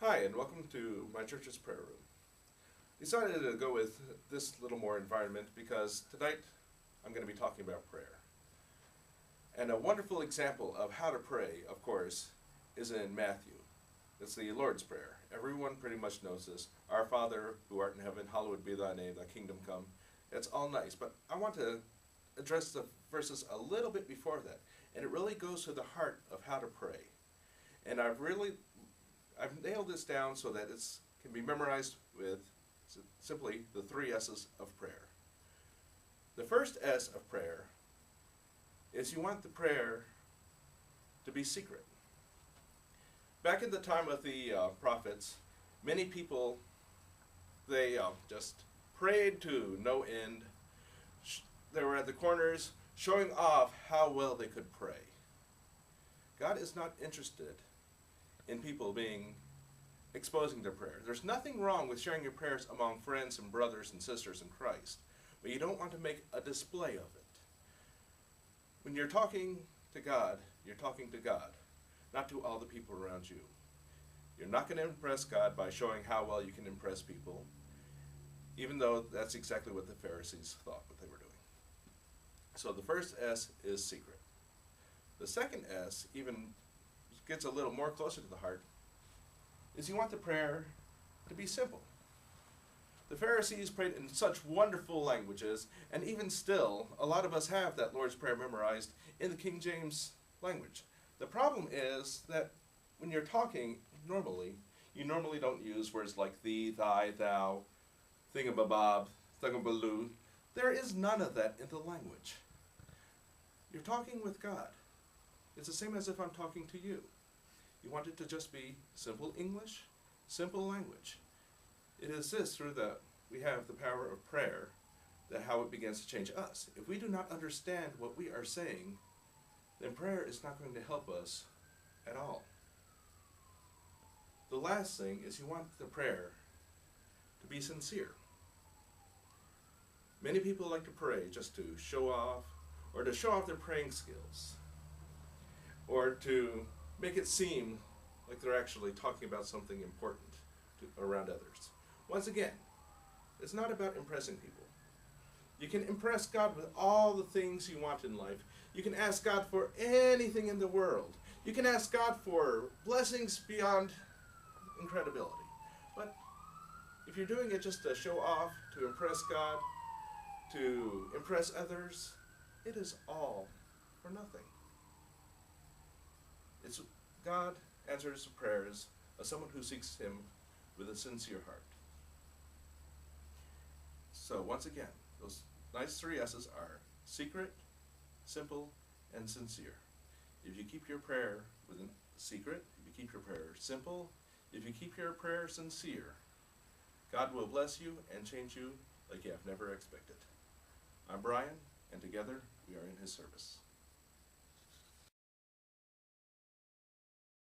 Hi, and welcome to my church's prayer room. Decided to go with this little more environment because tonight I'm going to be talking about prayer. And a wonderful example of how to pray, of course, is in Matthew. It's the Lord's Prayer. Everyone pretty much knows this. Our Father, who art in heaven, hallowed be thy name, thy kingdom come. It's all nice, but I want to address the verses a little bit before that. And it really goes to the heart of how to pray. And I've nailed this down so that it can be memorized with simply the three S's of prayer. The first S of prayer is you want the prayer to be secret. Back in the time of the prophets, many people, they just prayed to no end. They were at the corners showing off how well they could pray. God is not interested in people exposing their prayer. There's nothing wrong with sharing your prayers among friends and brothers and sisters in Christ, but you don't want to make a display of it. When you're talking to God, you're talking to God, not to all the people around you. You're not going to impress God by showing how well you can impress people, even though that's exactly what the Pharisees thought what they were doing. So the first S is secret. The second S even gets a little more closer to the heart, is you want the prayer to be simple. The Pharisees prayed in such wonderful languages, and even still, a lot of us have that Lord's Prayer memorized in the King James language. The problem is that when you're talking normally, you normally don't use words like thee, thy, thou, thingamabab, thingabaloo. There is none of that in the language. You're talking with God. It's the same as if I'm talking to you. You want it to just be simple English, simple language. It is this through that we have the power of prayer, that how it begins to change us. If we do not understand what we are saying, then prayer is not going to help us at all. The last thing is you want the prayer to be sincere. Many people like to pray just to show off, or to show off their praying skills, or to make it seem like they're actually talking about something important around others. Once again, it's not about impressing people. You can impress God with all the things you want in life. You can ask God for anything in the world. You can ask God for blessings beyond incredibility. But if you're doing it just to show off, to impress God, to impress others, it is all for nothing. God answers the prayers of someone who seeks Him with a sincere heart. So once again, those nice three S's are secret, simple, and sincere. If you keep your prayer with a secret, if you keep your prayer simple, if you keep your prayer sincere, God will bless you and change you like you have never expected. I'm Brian, and together we are in His service.